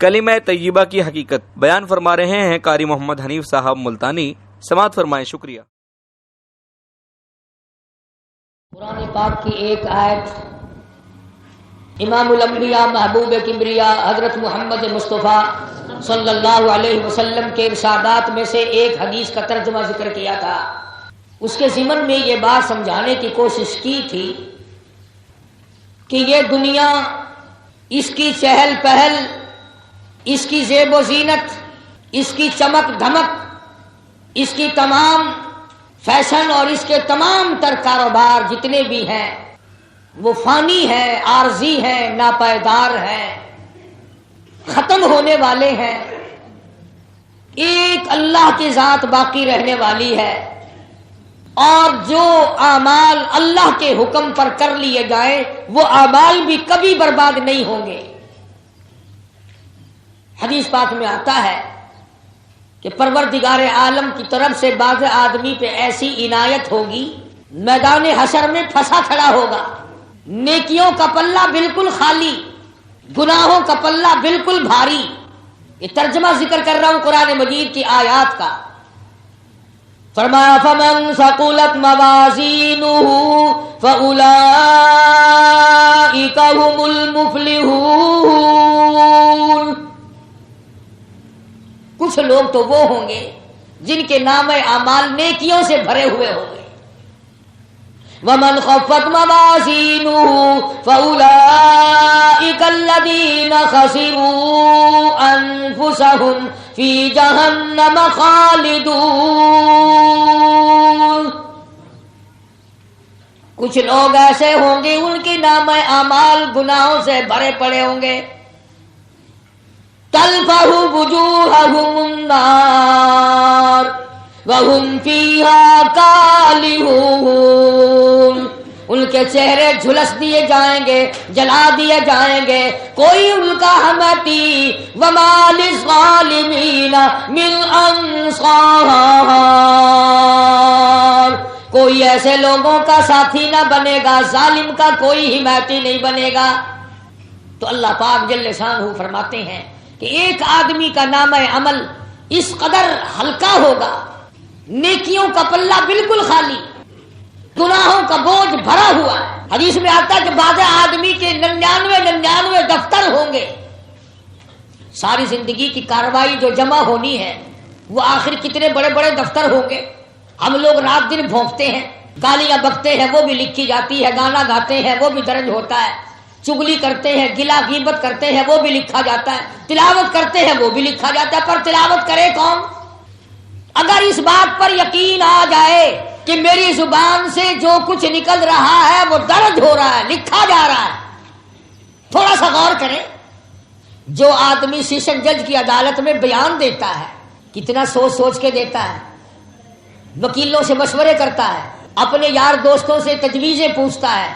کلمہ طیبہ کی حقیقت بیان فرما رہے ہیں قاری محمد حنیف صاحب ملتانی. سماعت فرمائیں. شکریہ. قرآن پاک کی ایک آیت امام الانبیاء محبوب کبریا حضرت محمد مصطفیٰ صلی اللہ علیہ وسلم کے ارشادات میں سے ایک حدیث کا ترجمہ ذکر کیا تھا. اس کے ضمن میں یہ بات سمجھانے کی کوشش کی تھی کہ یہ دنیا، اس کی چہل پہل، اس کی زیب و زینت، اس کی چمک دھمک، اس کی تمام فیشن اور اس کے تمام تر کاروبار جتنے بھی ہیں وہ فانی ہیں، عارضی ہیں، ناپائیدار ہیں، ختم ہونے والے ہیں. ایک اللہ کی ذات باقی رہنے والی ہے، اور جو اعمال اللہ کے حکم پر کر لیے جائیں وہ اعمال بھی کبھی برباد نہیں ہوں گے. حدیث پاک میں آتا ہے کہ پروردگار عالم کی طرف سے بعض آدمی پہ ایسی عنایت ہوگی، میدان حشر میں پھنسا کھڑا ہوگا، نیکیوں کا پلہ بالکل خالی، گناہوں کا پلہ بالکل بھاری. یہ ترجمہ ذکر کر رہا ہوں قرآن مجید کی آیات کا. فرمایا فمن ثقلت موازینہ فاولئک هم المفلحون. کچھ لوگ تو وہ ہوں گے جن کے نام اعمال نیکیوں سے بھرے ہوئے ہوں گے. ومن خفت موازینہ فاولئک الذین خسروا انفسهم فی جہنم خالدون. کچھ لوگ ایسے ہوں گے ان کے نام اعمال گناہوں سے بھرے پڑے ہوں گے. تلفح وجوہہم النار وہم فیہا کالحون. ان کے چہرے جھلس دیے جائیں گے، جلا دیے جائیں گے، کوئی ان کا حمیتی وما للظالمین من انصار. کوئی ایسے لوگوں کا ساتھی نہ بنے گا، ظالم کا کوئی حمایتی نہیں بنے گا. تو اللہ پاک جل شانہ فرماتے ہیں کہ ایک آدمی کا نام عمل اس قدر ہلکا ہوگا، نیکیوں کا پلہ بالکل خالی، گناہوں کا بوجھ بھرا ہوا ہے. حدیث میں آتا ہے کہ بعض آدمی کے 99 دفتر ہوں گے. ساری زندگی کی کاروائی جو جمع ہونی ہے وہ آخر کتنے بڑے بڑے دفتر ہوں گے. ہم لوگ رات دن بھونکتے ہیں، گالیاں بکتے ہیں وہ بھی لکھی جاتی ہے، گانا گاتے ہیں وہ بھی درج ہوتا ہے، چگلی کرتے ہیں، گلا غیبت کرتے ہیں وہ بھی لکھا جاتا ہے، تلاوت کرتے ہیں وہ بھی لکھا جاتا ہے. پر تلاوت کرے کون؟ اگر اس بات پر یقین آ جائے کہ میری زبان سے جو کچھ نکل رہا ہے وہ درج ہو رہا ہے، لکھا جا رہا ہے. تھوڑا سا غور کریں، جو آدمی سیشن جج کی عدالت میں بیان دیتا ہے کتنا سوچ سوچ کے دیتا ہے، وکیلوں سے مشورے کرتا ہے، اپنے یار دوستوں سے تجویزیں پوچھتا ہے،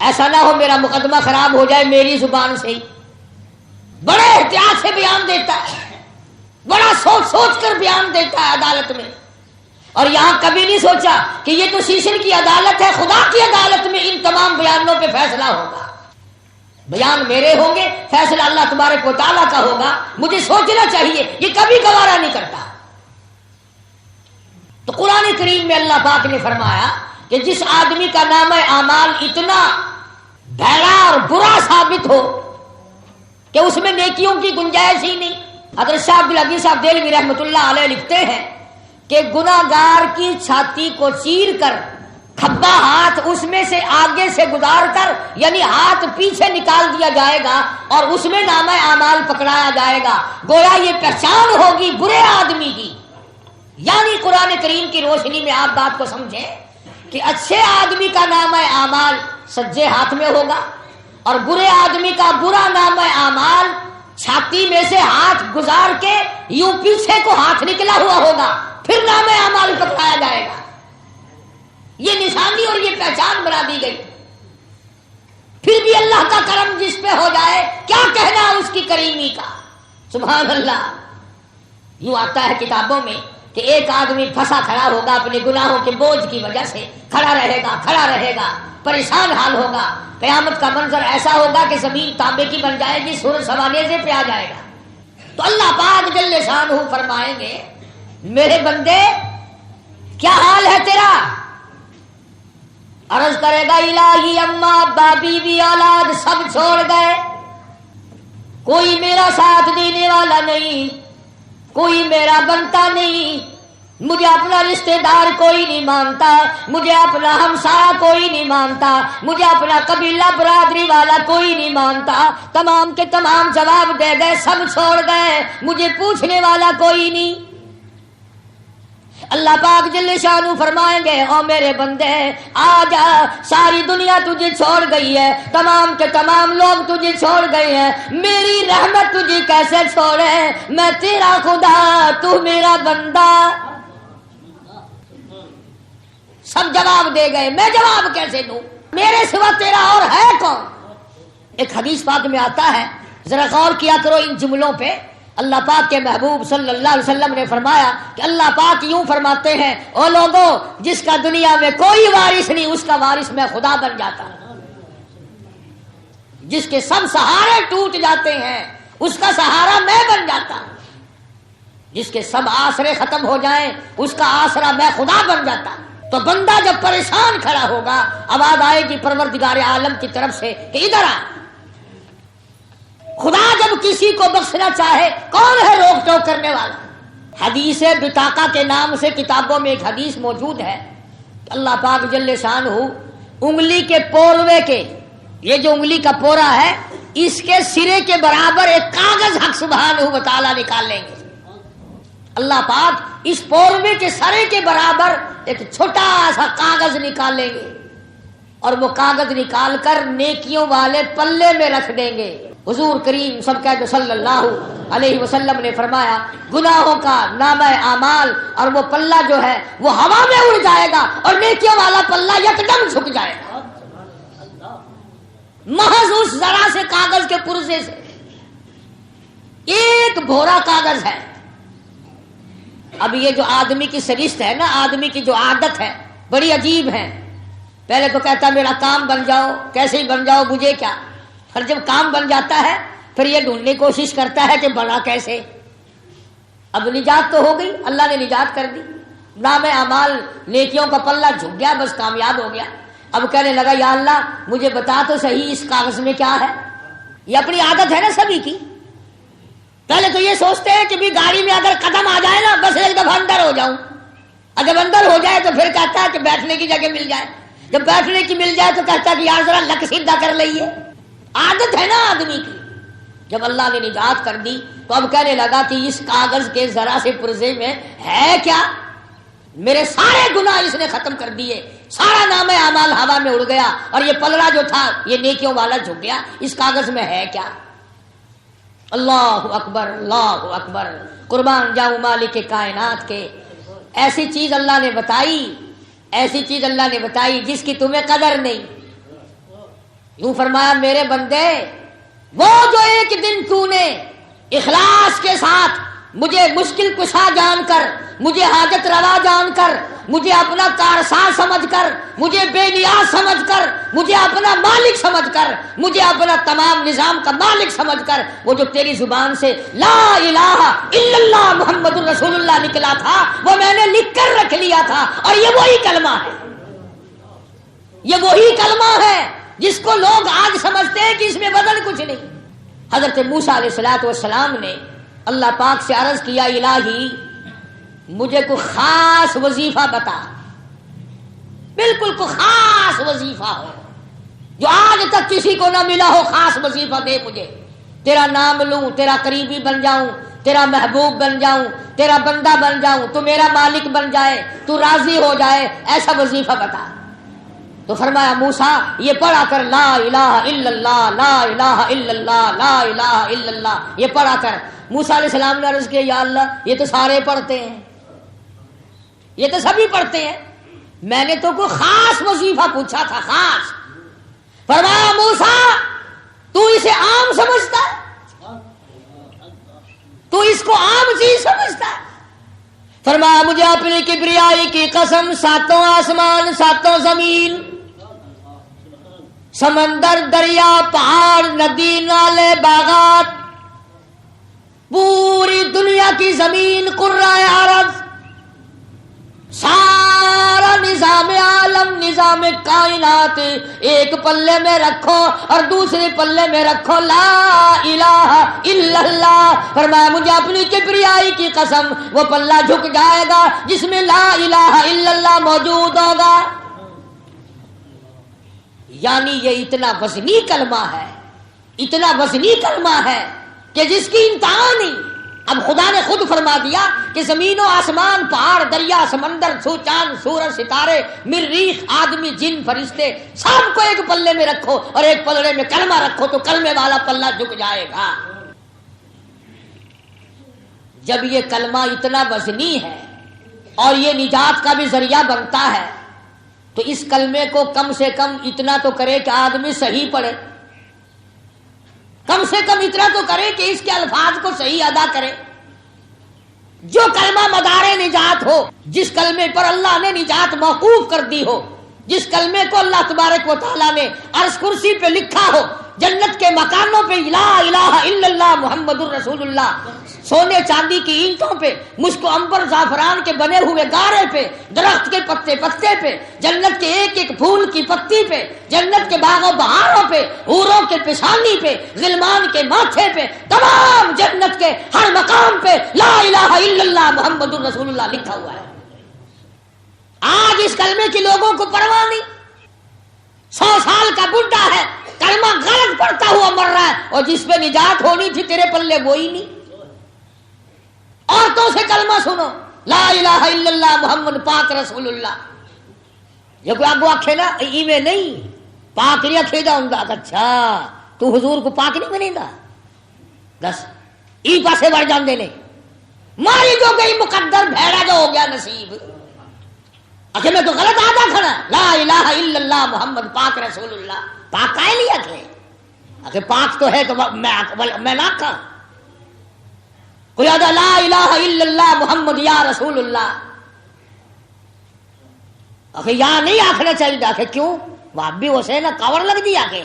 ایسا نہ ہو میرا مقدمہ خراب ہو جائے میری زبان سے ہی. بڑے احتیاط سے بیان دیتا ہے، بڑا سوچ سوچ کر بیان دیتا ہے عدالت میں. اور یہاں کبھی نہیں سوچا کہ یہ تو سیشن کی عدالت ہے، خدا کی عدالت میں ان تمام بیانوں پہ فیصلہ ہوگا. بیان میرے ہوں گے، فیصلہ اللہ تبارک و تعالیٰ کا ہوگا. مجھے سوچنا چاہیے، یہ کبھی گوارا نہیں کرتا. تو قرآن کریم میں اللہ پاک نے فرمایا کہ جس آدمی کا نام اعمال اتنا بھیڑا اور برا ثابت ہو کہ اس میں نیکیوں کی گنجائش ہی نہیں. حضرت شاہ عبدالعزیز صاحب دہلوی رحمۃ اللہ علیہ لکھتے ہیں کہ گناہگار کی چھاتی کو چیر کر کھبا ہاتھ اس میں سے آگے سے گزار کر، یعنی ہاتھ پیچھے نکال دیا جائے گا اور اس میں نامہ اعمال پکڑایا جائے گا. گویا یہ پہچان ہوگی برے آدمی کی. یعنی قرآن کریم کی روشنی میں آپ بات کو سمجھیں کہ اچھے آدمی کا نامہ اعمال سجے ہاتھ میں ہوگا اور برے آدمی کا برا نامہ اعمال چھاتی میں سے ہاتھ گزار کے یوں پیچھے کو ہاتھ نکلا ہوا ہوگا، پھر نام اعمال پکڑایا جائے گا. یہ نشانی اور یہ پہچان بنا دی گئی. پھر بھی اللہ کا کرم جس پہ ہو جائے کیا کہنا اس کی کریمی کا. سبحان اللہ. یوں آتا ہے کتابوں میں کہ ایک آدمی پھنسا کھڑا ہوگا اپنے گناہوں کے بوجھ کی وجہ سے، کھڑا رہے گا، پریشان حال ہوگا. قیامت کا منظر ایسا ہوگا کہ زمین تانبے کی بن جائے گی، سورج سوانیزے پہ آ جائے گا. تو اللہ پاک جل شانہ فرمائیں گے میرے بندے کیا حال ہے تیرا؟ عرض کرے گا الہی اماں ابا بیوی اولاد سب چھوڑ گئے، کوئی میرا ساتھ دینے والا نہیں، کوئی میرا بنتا نہیں، مجھے اپنا رشتہ دار کوئی نہیں مانتا، مجھے اپنا ہمسایہ کوئی نہیں مانتا، مجھے اپنا قبیلہ برادری والا کوئی نہیں مانتا۔ تمام کے تمام جواب دے گئے، سب چھوڑ گئے، مجھے پوچھنے والا کوئی نہیں۔ اللہ پاک جل شانہ فرمائیں گے او میرے بندے آ جا، ساری دنیا تجھے چھوڑ گئی ہے، تمام کے تمام لوگ تجھے چھوڑ گئے ہیں، میری رحمت تجھے کیسے چھوڑے؟ میں تیرا خدا، تو میرا بندہ۔ سب جواب دے گئے، میں جواب کیسے دوں؟ میرے سوا تیرا اور ہے کون؟ ایک حدیث پاک میں آتا ہے، ذرا غور کیا کرو ان جملوں پہ۔ اللہ پاک کے محبوب صلی اللہ علیہ وسلم نے فرمایا کہ اللہ پاک یوں فرماتے ہیں او لوگوں جس کا دنیا میں کوئی وارث نہیں اس کا وارث میں خدا بن جاتا ہوں، جس کے سب سہارے ٹوٹ جاتے ہیں اس کا سہارا میں بن جاتا ہوں، جس کے سب آسرے ختم ہو جائیں اس کا آسرا میں خدا بن جاتا ہوں۔ تو بندہ جب پریشان کھڑا ہوگا آواز آئے گی پروردگار عالم کی طرف سے کہ ادھر آ۔ خدا جب کسی کو بخشنا چاہے کون ہے روک ٹوک کرنے والا؟ حدیث بطاقہ کے نام سے کتابوں میں ایک حدیث موجود ہے، اللہ پاک جل شانہ انگلی کے پوروے کے، یہ جو انگلی کا پورا ہے اس کے سرے کے برابر ایک کاغذ حق سبحانہ و تعالی نکال لیں گے۔ اللہ پاک اس پوروے کے سرے کے برابر ایک چھوٹا سا کاغذ نکال لیں گے اور وہ کاغذ نکال کر نیکیوں والے پلے میں رکھ دیں گے۔ حضور کریم سب کہتے صلی اللہ علیہ وسلم نے فرمایا گناہوں کا نامہ اعمال اور وہ پلہ جو ہے وہ ہوا میں اڑ جائے گا اور نیکیوں والا پلہ یکدم جھک جائے گا، محض اس ذرا سے کاغذ کے پرزے سے۔ ایک بھورا کاغذ ہے۔ اب یہ جو آدمی کی سرشت ہے نا، آدمی کی جو عادت ہے بڑی عجیب ہے۔ پہلے تو کہتا میرا کام بن جاؤ، کیسے ہی بن جاؤ مجھے کیا، اور جب کام بن جاتا ہے پھر یہ ڈھونڈنے کی کوشش کرتا ہے کہ بنا کیسے۔ اب نجات تو ہو گئی، اللہ نے نجات کر دی، نام اعمال نیکیوں کا پلہ جھک گیا، بس کامیاب ہو گیا۔ اب کہنے لگا یا اللہ مجھے بتا تو صحیح اس کاغذ میں کیا ہے۔ یہ اپنی عادت ہے نا سبھی کی، پہلے تو یہ سوچتے ہیں کہ بھی گاڑی میں اگر قدم آ جائے نا بس ایک دفعہ اندر ہو جاؤں، اور جب اندر ہو جائے تو پھر کہتا ہے کہ بیٹھنے کی جگہ مل جائے، جب بیٹھنے کی مل جائے تو کہتا ہے کہ یار ذرا لک سیدھا کر لئیے۔ عادت ہے نا آدمی کی۔ جب اللہ نے نجات کر دی تو اب کہنے لگا کہ اس کاغذ کے ذرا سے پرزے میں ہے کیا، میرے سارے گناہ اس نے ختم کر دیے، سارا نام اعمال ہوا میں اڑ گیا اور یہ پلڑا جو تھا یہ نیکیوں والا جھک گیا، اس کاغذ میں ہے کیا؟ اللہ اکبر، اللہ اکبر، قربان جاؤں مالک کائنات کے۔ ایسی چیز اللہ نے بتائی، ایسی چیز اللہ نے بتائی جس کی تمہیں قدر نہیں۔ یوں فرمایا میرے بندے وہ جو ایک دن تو نے اخلاص کے ساتھ مجھے مشکل کشا جان کر، مجھے حاجت روا جان کر، مجھے اپنا کارساز سمجھ کر، مجھے بے نیاز سمجھ کر، مجھے اپنا مالک سمجھ کر، مجھے اپنا تمام نظام کا مالک سمجھ کر وہ جو تیری زبان سے لا الہ الا اللہ محمد الرسول اللہ نکلا تھا وہ میں نے لکھ کر رکھ لیا تھا، اور یہ وہی کلمہ ہے، یہ وہی کلمہ ہے جس کو لوگ آج سمجھتے ہیں کہ اس میں بدل کچھ نہیں۔ حضرت موسیٰ علیہ السلام نے اللہ پاک سے عرض کیا الہی مجھے کوئی خاص وظیفہ بتا، بالکل کوئی خاص وظیفہ ہو جو آج تک کسی کو نہ ملا ہو، خاص وظیفہ دے مجھے، تیرا نام لوں، تیرا قریبی بن جاؤں، تیرا محبوب بن جاؤں، تیرا بندہ بن جاؤں، تو میرا مالک بن جائے، تو راضی ہو جائے، ایسا وظیفہ بتا۔ تو فرمایا موسیٰ یہ پڑھا کر لا الہ الا اللہ، لا الہ الا اللہ، لا الہ الا اللہ، یہ پڑھا کر۔ موسیٰ علیہ السلام نے عرض کیا یا اللہ یہ تو سارے پڑھتے ہیں، یہ تو سبھی پڑھتے ہیں، میں نے تو کوئی خاص وظیفہ پوچھا تھا، خاص۔ فرمایا موسیٰ تو اسے عام سمجھتا ہے، تو اس کو عام چیز سمجھتا ہے۔ فرمایا مجھے اپنی کبریائی کی قسم، ساتوں آسمان ساتوں زمین، سمندر دریا پہاڑ ندی نالے باغات، پورے کی زمین قرہ عرض، سارا نظام عالم، نظام کائنات ایک پلے میں رکھو اور دوسرے پلے میں رکھو لا الہ الا اللہ۔ فرمایا مجھے اپنی کبریائی کی قسم، وہ پلہ جھک جائے گا جس میں لا الہ الا اللہ موجود ہوگا۔ یعنی یہ اتنا وزنی کلمہ ہے، اتنا وزنی کلمہ ہے کہ جس کی انتہا نہیں۔ اب خدا نے خود فرما دیا کہ زمین و آسمان، پہاڑ، دریا، سمندر، چاند، سورج، ستارے، مریخ، آدمی، جن، فرشتے، سب کو ایک پلے میں رکھو اور ایک پلڑے میں کلمہ رکھو تو کلمے والا پلہ جھک جائے گا۔ جب یہ کلمہ اتنا وزنی ہے اور یہ نجات کا بھی ذریعہ بنتا ہے تو اس کلمے کو کم سے کم اتنا تو کرے کہ آدمی صحیح پڑھے، کم سے کم اتنا تو کرے کہ اس کے الفاظ کو صحیح ادا کرے۔ جو کلمہ مدار نجات ہو، جس کلمے پر اللہ نے نجات موقوف کر دی ہو، جس کلمے کو اللہ تبارک و تعالیٰ نے عرش کرسی پہ لکھا ہو، جنت کے مکانوں پہ لا الہ الا اللہ محمد الرسول اللہ، سونے چاندی کی اینٹوں پہ، مشک و عنبر زعفران کے بنے ہوئے گارے پہ، درخت کے پتے پتے پہ، جنت کے ایک ایک پھول کی پتی پہ، جنت کے باغ و بہاروں پہ، حوروں کے پیشانی پہ، غلمان کے ماتھے پہ، تمام جنت کے ہر مقام پہ لا الہ الا اللہ محمد الرسول اللہ لکھا ہوا ہے۔ آج اس کلمے کی لوگوں کو پرواہ نہیں۔ 100 سال کا بڈھا ہے، کلمہ غلط پڑھتا ہوا مر رہا ہے، اور جس پہ نجات ہونی تھی تیرے پلے وہی نہیں۔ عورتوں سے کلمہ سنو، لا الہ الا اللہ محمد پاک رسول اللہ۔ یہ کوئی آگو آکھے نا ایویں نہیں، پاک نہیں آکھے دا ہوں گا۔ اچھا تو حضور کو پاک نہیں بنے گا؟ دس ای پاسے بڑھ جان دینے ماری جو گئی مقدر بھیڑا جو ہو گیا نصیب۔ اکھے میں تو غلط آدھا کھڑا، لا الہ الا اللہ محمد پاک رسول اللہ۔ پاک کائے لیا اکھے؟ اکھے پاک تو ہے تو میں نہ کھا کوئی آدھا لا الہ الا اللہ محمد یا رسول اللہ۔ اکھے یا نہیں آکھنا چاہیے۔ اکھے کیوں؟ وہ بھی اسے نا کور لگ دیا کہ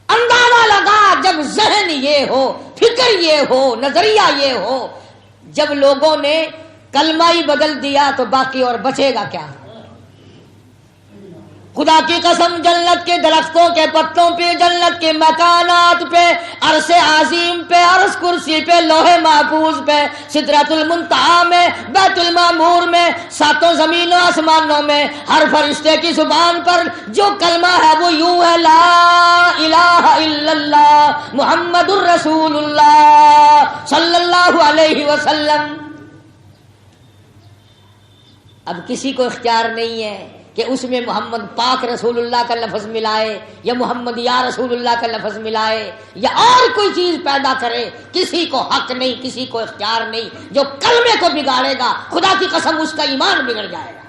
اندازہ لگا جب ذہن یہ ہو، فکر یہ ہو، نظریہ یہ ہو، جب لوگوں نے کلمہ ہی بدل دیا تو باقی اور بچے گا کیا؟ خدا کی قسم جنت کے درختوں کے پتوں پہ، جنت کے مکانات پہ، عرش عظیم پہ، عرش کرسی پہ، لوح محفوظ پہ، سدرۃ المنتہا میں، بیت المعمور میں، 7 زمین و آسمانوں میں، ہر فرشتے کی زبان پر جو کلمہ ہے وہ یوں ہے، لا الہ الا اللہ محمد الرسول اللہ صلی اللہ علیہ وسلم۔ اب کسی کو اختیار نہیں ہے کہ اس میں محمد پاک رسول اللہ کا لفظ ملائے یا محمد یا رسول اللہ کا لفظ ملائے یا اور کوئی چیز پیدا کرے۔ کسی کو حق نہیں، کسی کو اختیار نہیں۔ جو کلمے کو بگاڑے گا خدا کی قسم اس کا ایمان بگڑ جائے گا۔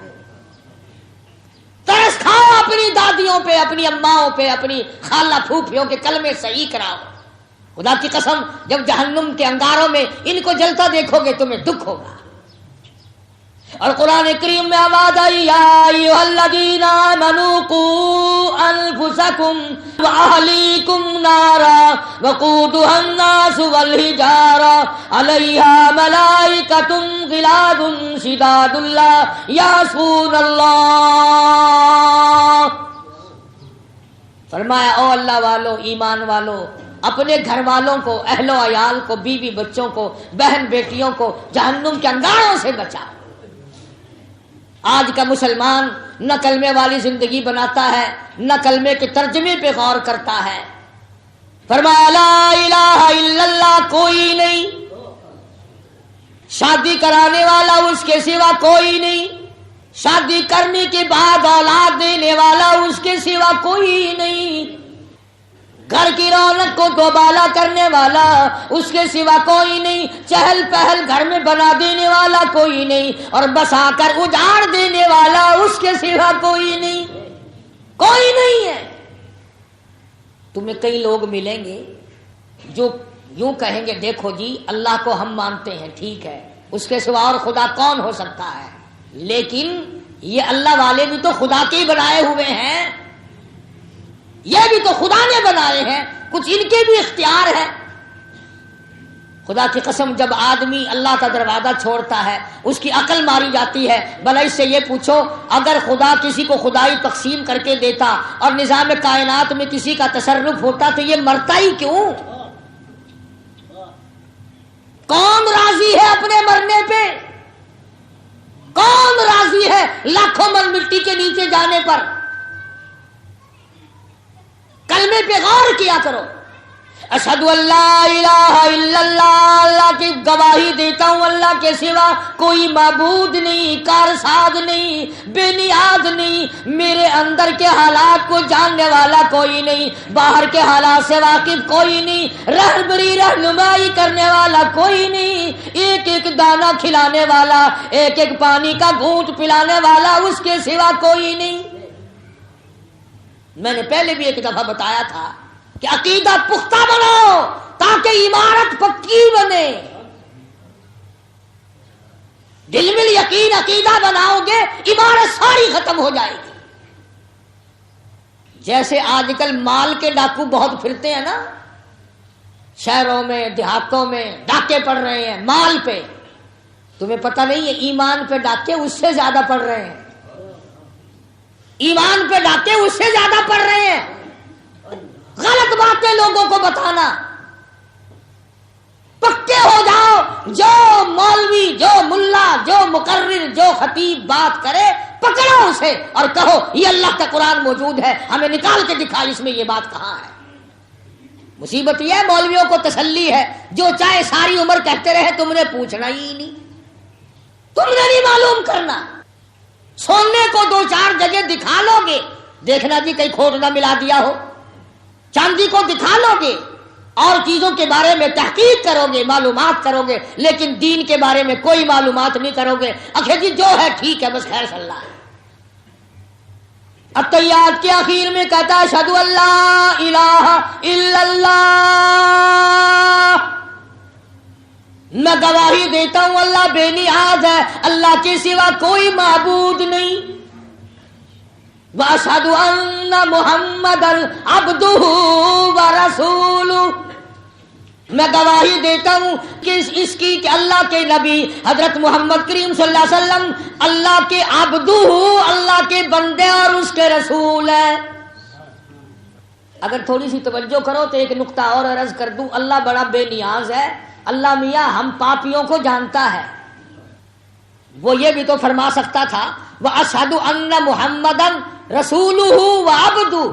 ترس کھاؤ اپنی دادیوں پہ، اپنی اماؤں پہ، اپنی خالہ پھوپھیوں کے کلمے صحیح کراؤ۔ خدا کی قسم جب جہنم کے انگاروں میں ان کو جلتا دیکھو گے تمہیں دکھ ہوگا۔ اور قرآن کریم میں آواز آئی، یا ایھا الذین آمنوا قوا انفسکم واہلیکم نارا وقودھا الناس والحجارہ علیہا ملائکۃ غلاظ شداد لا یعصون اللہ۔ فرمایا او اللہ والو، ایمان والو، اپنے گھر والوں کو، اہل و عیال کو، بیوی بچوں کو، بہن بیٹیوں کو جہنم کے انگاروں سے بچاؤ۔ آج کا مسلمان نہ کلمے والی زندگی بناتا ہے، نہ کلمے کے ترجمے پہ غور کرتا ہے۔ فرمایا لا الہ الا اللہ کوئی نہیں، شادی کرانے والا اس کے سوا کوئی نہیں، شادی کرنے کے بعد اولاد دینے والا اس کے سوا کوئی نہیں، گھر کی رونق کو دوبالا کرنے والا اس کے سوا کوئی نہیں، چہل پہل گھر میں بنا دینے والا کوئی نہیں، اور بسا کر اجاڑ دینے والا اس کے سوا کوئی نہیں، کوئی نہیں ہے۔ تمہیں کئی لوگ ملیں گے جو یوں کہیں گے دیکھو جی اللہ کو ہم مانتے ہیں، ٹھیک ہے، اس کے سوا اور خدا کون ہو سکتا ہے، لیکن یہ اللہ والے بھی تو خدا کے ہی بنائے ہوئے ہیں، یہ بھی تو خدا نے بنائے ہیں، کچھ ان کے بھی اختیار ہے۔ خدا کی قسم جب آدمی اللہ کا دروازہ چھوڑتا ہے اس کی عقل ماری جاتی ہے. بھلا اس سے یہ پوچھو اگر خدا کسی کو خدائی تقسیم کر کے دیتا اور نظام کائنات میں کسی کا تصرف ہوتا تو یہ مرتا ہی کیوں؟ کون راضی ہے اپنے مرنے پہ؟ کون راضی ہے لاکھوں من مٹی کے نیچے جانے پر؟ کلمے پہ غور کیا کرو. اشہد ان لا الہ الا اللہ، اللہ کی گواہی دیتا ہوں اللہ کے سوا کوئی معبود نہیں، کارساز نہیں، بے نیاز نہیں، میرے اندر کے حالات کو جاننے والا کوئی نہیں، باہر کے حالات سے واقف کوئی نہیں، رہبری رہنمائی کرنے والا کوئی نہیں، ایک ایک دانہ کھلانے والا، ایک ایک پانی کا گھونٹ پلانے والا اس کے سوا کوئی نہیں. میں نے پہلے بھی ایک دفعہ بتایا تھا کہ عقیدہ پختہ بناؤ تاکہ عمارت پکی بنے. دل میں یقین عقیدہ بناؤ گے عمارت ساری ختم ہو جائے گی. جیسے آج کل مال کے ڈاکو بہت پھرتے ہیں نا، شہروں میں دیہاتوں میں ڈاکے پڑ رہے ہیں مال پہ. تمہیں پتہ نہیں ہے ایمان پہ ڈاکے اس سے زیادہ پڑ رہے ہیں. ایمان پہ ڈاکے اس سے زیادہ پڑ رہے ہیں. غلط باتیں لوگوں کو بتانا. پکے ہو جاؤ، جو مولوی، جو ملا، جو مقرر، جو خطیب بات کرے پکڑو اسے اور کہو یہ اللہ کا قرآن موجود ہے، ہمیں نکال کے دکھا اس میں یہ بات کہاں ہے. مصیبت یہ ہے مولویوں کو تسلی ہے جو چاہے ساری عمر کہتے رہے تم نے پوچھنا ہی نہیں، تم نے نہیں معلوم کرنا. سونے کو دو چار جگہ دکھا لو گے، دیکھنا جی کہیں کھوٹ نہ ملا دیا ہو. چاندی کو دکھا لو گے اور چیزوں کے بارے میں تحقیق کرو گے، معلومات کرو گے، لیکن دین کے بارے میں کوئی معلومات نہیں کرو گے. اکھے جی جو ہے ٹھیک ہے بس خیر صلی اللہ ہے. التحیات کے آخر میں کہتا ہے اشہد ان لا الہ الا اللہ، میں گواہی دیتا ہوں اللہ بے نیاز ہے، اللہ کے سوا کوئی معبود نہیں. وَأَشْهَدُ أَنَّ مُحَمَّدًا عَبْدُهُ وَرَسُولُهُ، میں گواہی دیتا ہوں کہ اس کی کہ اللہ کے نبی حضرت محمد کریم صلی اللہ علیہ وسلم اللہ کے عبدہ، اللہ کے بندے اور اس کے رسول ہیں. اگر تھوڑی سی توجہ کرو تو ایک نقطہ اور عرض کر دوں. اللہ بڑا بے نیاز ہے. اللہ میاں ہم پاپیوں کو جانتا ہے. وہ یہ بھی تو فرما سکتا تھا وَأَشْهَدُ أَنَّ مُحَمَّدًا رَسُولُهُ وَعَبْدُهُ،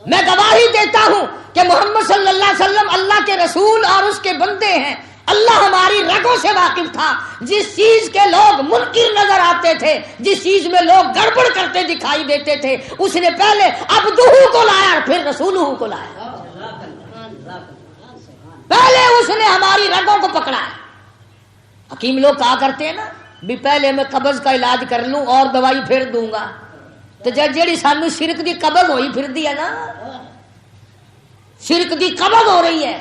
میں گواہی دیتا ہوں کہ محمد صلی اللہ علیہ وسلم اللہ کے رسول اور اس کے بندے ہیں. اللہ ہماری رگوں سے واقف تھا. جس چیز کے لوگ منکر نظر آتے تھے، جس چیز میں لوگ گڑبڑ کرتے دکھائی دیتے تھے، اس نے پہلے عبدہ کو لایا اور پھر رسولہ کو لایا. پہلے اس نے ہماری رگوں کو پکڑا ہے. حکیم لوگ کہا کرتے ہیں نا بھی پہلے میں قبض کا علاج کر لوں اور دوائی پھر دوں گا. تو جیڑی سانو شرک دی قبض ہوئی پھر دی ہے نا، شرک دی قبض ہو رہی ہے.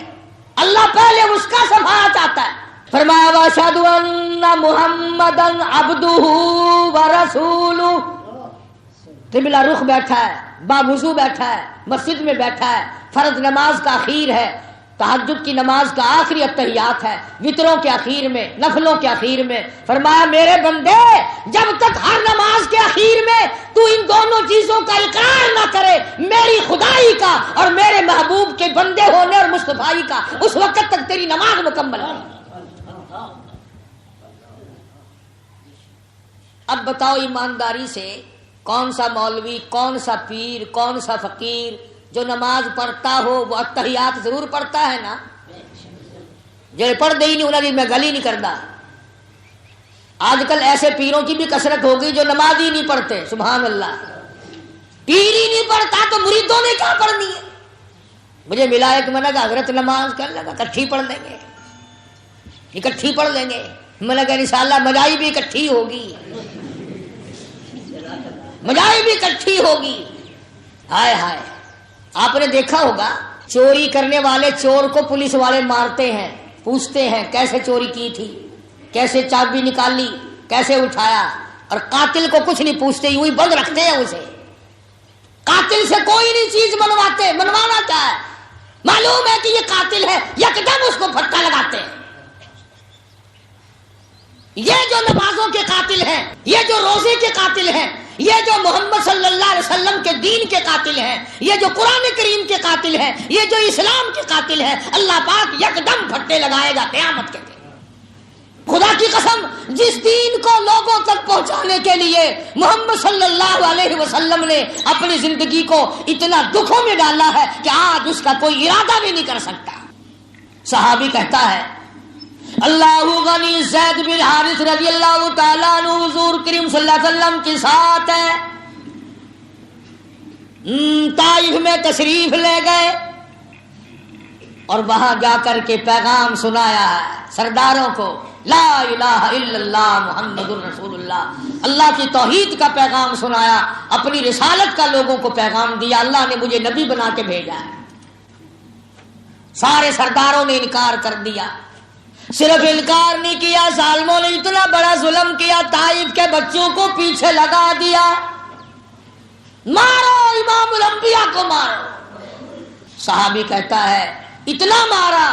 اللہ پہلے اس کا صفحہ چاہتا ہے. فرمایا واشهد ان محمدا عبدہ ورسولہ. قبلہ رخ بیٹھا ہے، باوضو بیٹھا ہے، مسجد میں بیٹھا ہے، فرض نماز کا اخیر ہے، تہجد کی نماز کا آخری التحیات ہے، وطروں کے اخیر میں، نفلوں کے اخیر میں. فرمایا میرے بندے جب تک ہر نماز کے اخیر میں تو ان دونوں چیزوں کا اقرار نہ کرے، میری خدائی کا اور میرے محبوب کے بندے ہونے اور مصطفائی کا، اس وقت تک تیری نماز مکمل نہیں. اب بتاؤ ایمانداری سے کون سا مولوی، کون سا پیر، کون سا فقیر جو نماز پڑھتا ہو وہ التحیات ضرور پڑھتا ہے نا؟ جو پڑھ دے ہی نہیں انہیں میں گلی نہیں کرتا. آج کل ایسے پیروں کی بھی کثرت ہو گئی جو نماز ہی نہیں پڑھتے. سبحان اللہ، پیر ہی نہیں پڑھتا تو مریدوں نے کیا پڑھنی ہے؟ مجھے ملا ہے کہ میں نے کہا حضرت نماز کر لگا اکٹھی پڑھ لیں گے، اکٹھی پڑھ لیں گے. میں نے کہا انشاءاللہ مجائی بھی اکٹھی ہوگی، مجائی بھی اکٹھی ہوگی. ہائے ہائے، آپ نے دیکھا ہوگا چوری کرنے والے چور کو پولیس والے مارتے ہیں، پوچھتے ہیں کیسے چوری کی تھی، کیسے چابی نکالی، کیسے اٹھایا، اور قاتل کو کچھ نہیں پوچھتے، یوں ہی بند رکھتے ہیں اسے. قاتل سے کوئی نہیں چیز منواتے. منوانا کیا ہے؟ معلوم ہے کہ یہ قاتل ہے، یکدم اس کو پھٹکا لگاتے ہیں. یہ جو نمازوں کے قاتل ہیں، یہ جو روزے کے قاتل ہیں، یہ جو محمد صلی اللہ علیہ وسلم کے دین کے قاتل ہیں، یہ جو قرآن کریم کے قاتل ہیں، یہ جو اسلام کے قاتل ہیں، اللہ پاک یکدم پھٹے لگائے گا قیامت کے دن۔ خدا کی قسم، جس دین کو لوگوں تک پہنچانے کے لیے محمد صلی اللہ علیہ وسلم نے اپنی زندگی کو اتنا دکھوں میں ڈالا ہے کہ آج اس کا کوئی ارادہ بھی نہیں کر سکتا۔ صحابی کہتا ہے اللہ غنی، زید بن حارث رضی اللہ تعالیٰ عنہ حضور کریم صلی اللہ علیہ وسلم کے ساتھ ہے، طائف میں تشریف لے گئے اور وہاں جا کر کے پیغام سنایا ہے سرداروں کو، لا الہ الا اللہ محمد الرسول اللہ، اللہ کی توحید کا پیغام سنایا، اپنی رسالت کا لوگوں کو پیغام دیا، اللہ نے مجھے نبی بنا کے بھیجا ہے۔ سارے سرداروں نے انکار کر دیا، صرف انکار نہیں کیا، ظالموں نے اتنا بڑا ظلم کیا، طائف کے بچوں کو پیچھے لگا دیا، مارو امام الانبیاء کو مارو۔ صحابی کہتا ہے اتنا مارا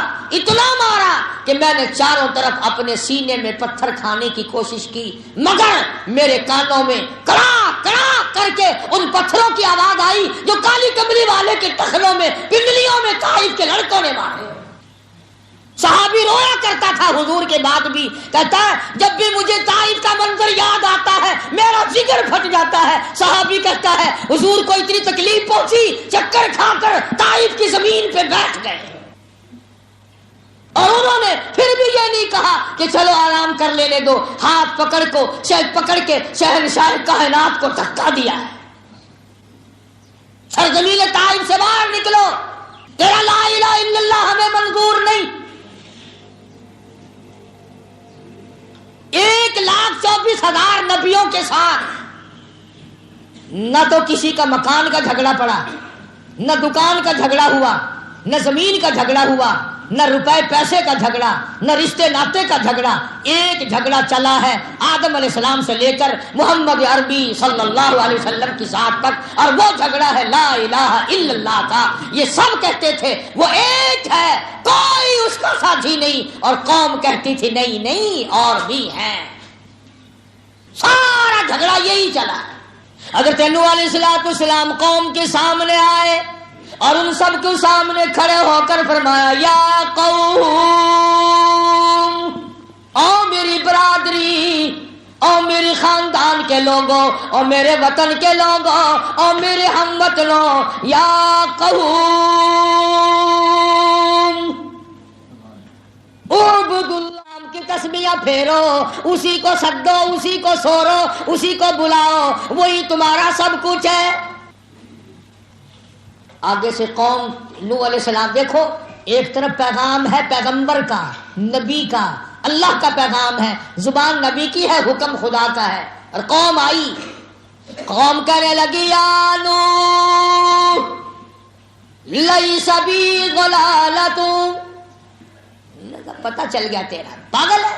کہ میں نے چاروں طرف اپنے سینے میں پتھر کھانے کی کوشش کی، مگر میرے کانوں میں کڑا کڑا کر کے ان پتھروں کی آواز آئی جو کالی کمری والے کے ٹخنوں میں، پنڈلیوں میں طائف کے لڑکوں نے مارے۔ صحابی رویا کرتا تھا حضور کے بعد بھی، کہتا ہے جب بھی مجھے طائف کا منظر یاد آتا ہے میرا جگر پھٹ جاتا ہے۔ صحابی کہتا ہے حضور کو اتنی تکلیف پہنچی، چکر کھا کر طائف کی زمین پہ بیٹھ گئے، اور انہوں نے پھر بھی یہ نہیں کہا کہ چلو آرام کر لینے دو، ہاتھ پکڑ کے شہنشاہ کائنات کو دھکا دیا ہے، سرزمین طائف سے باہر نکلو، تیرا لا الہ الا اللہ ہمیں منظور نہیں۔ 1,24,000 نبیوں کے ساتھ نہ تو کسی کا مکان کا جھگڑا پڑا، نہ دکان کا جھگڑا ہوا، نہ زمین کا جھگڑا ہوا، نہ روپے پیسے کا جھگڑا، نہ رشتے ناطے کا جھگڑا، ایک جھگڑا چلا ہے آدم علیہ السلام سے لے کر محمد عربی صلی اللہ علیہ وسلم کی ذات تک، اور وہ جھگڑا ہے لا الہ الا اللہ کا۔ یہ سب کہتے تھے وہ ایک ہے، کوئی اس کا ساتھی نہیں، اور قوم کہتی تھی نہیں نہیں اور بھی ہیں۔ سارا جھگڑا یہی چلا ہے۔ حضرت نوح علیہ السلام قوم کے سامنے آئے اور ان سب کے سامنے کھڑے ہو کر فرمایا یا قوم، او میری برادری، او میری خاندان کے لوگوں، او میرے وطن کے لوگوں، او میرے ہم وطنوں، یا قوم اعبدوا اللہ کی تسبیحاں پھیرو، اسی کو سدو، اسی کو سورو، اسی کو بلاؤ، وہی تمہارا سب کچھ ہے۔ آگے سے قوم نوح علیہ السلام، دیکھو ایک طرف پیغام ہے پیغمبر کا، نبی کا، اللہ کا پیغام ہے، زبان نبی کی ہے، حکم خدا کا ہے، اور قوم آئی، قوم کہنے لگی یا نوح لیس بی ضلالۃ، پتہ چل گیا تیرا پاگل ہے،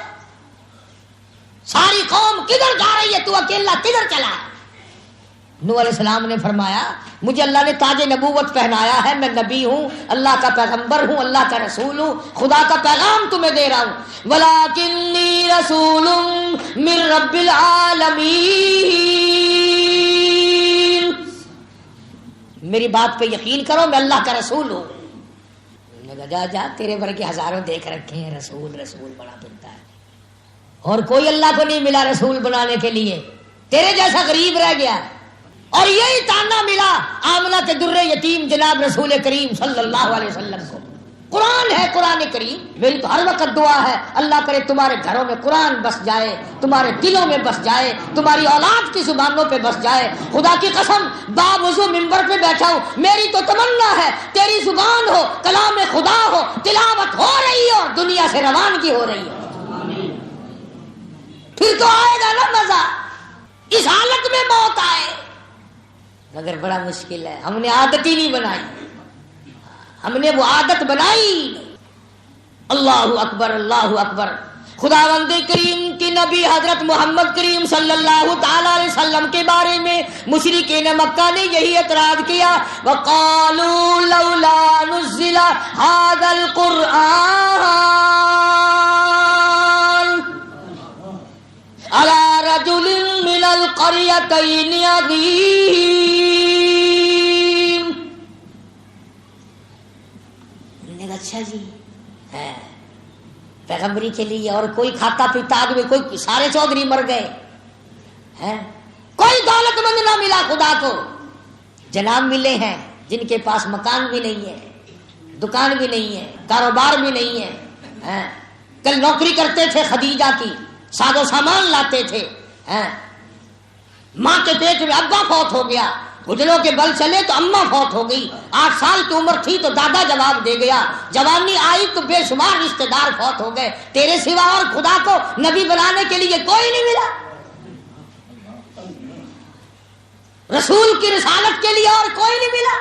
ساری قوم کدھر جا رہی ہے، تو اکیلا کدھر چلا ہے؟ نوح علیہ السلام نے فرمایا مجھے اللہ نے تاج نبوت پہنایا ہے، میں نبی ہوں، اللہ کا پیغمبر ہوں، اللہ کا رسول ہوں، خدا کا پیغام تمہیں دے رہا ہوں، وَلَٰكِنِّي رَسُولٌ مِّن رَّبِّ الْعَالَمِينَ، میری بات پہ یقین کرو، میں اللہ کا رسول ہوں۔ جا تیرے ورگے ہزاروں دیکھ رکھے ہیں، رسول بڑا پھرتا ہے، اور کوئی اللہ کو نہیں ملا رسول بنانے کے لیے، تیرے جیسا غریب رہ گیا۔ اور یہی تانا ملا آمنہ کے در یتیم جناب رسول کریم صلی اللہ علیہ وسلم کو۔ قرآن ہے، قرآن کریم، میری تو ہر وقت دعا ہے اللہ کرے تمہارے گھروں میں قرآن بس جائے، تمہارے دلوں میں بس جائے، تمہاری اولاد کی زبانوں پہ بس جائے۔ خدا کی قسم باوضو ممبر پہ بیٹھا ہوں، میری تو تمنا ہے تیری زبان ہو، کلام خدا ہو، تلاوت ہو رہی ہو اور دنیا سے روانگی ہو رہی ہو، پھر تو آئے گا نا مزہ۔ اس حالت میں موت آئے مگر بڑا مشکل ہے، ہم نے عادت ہی نہیں بنائی، ہم نے وہ عادت بنائی۔ اللہ اکبر، اللہ اکبر۔ خداوند کریم کی نبی حضرت محمد کریم صلی اللہ تعالی علیہ وسلم کے بارے میں مشرکین مکہ نے یہی اعتراض کیا، وقالوا لولا نزل هذا القرآن، القریتین عظیم. اچھا جی ہے پیغمبری کے لیے اور کوئی کھاتا پیتا آدمی, کوئی سارے چودھری مر گئے ہیں, کوئی دولت مند نہ ملا خدا کو. جناب ملے ہیں جن کے پاس مکان بھی نہیں ہے, دکان بھی نہیں ہے, کاروبار بھی نہیں ہے. کل نوکری کرتے تھے خدیجہ کی, ساز و سامان لاتے تھے. ماں کے پیٹ میں ابا فوت ہو گیا, گھٹنوں کے بل چلے تو اماں فوت ہو گئی. 8 سال کی عمر تھی تو دادا جواب دے گیا. جوانی آئی تو بے شمار رشتہ دار فوت ہو گئے. تیرے سوا اور خدا کو نبی بنانے کے لیے کوئی نہیں ملا, رسول کی رسالت کے لیے اور کوئی نہیں ملا.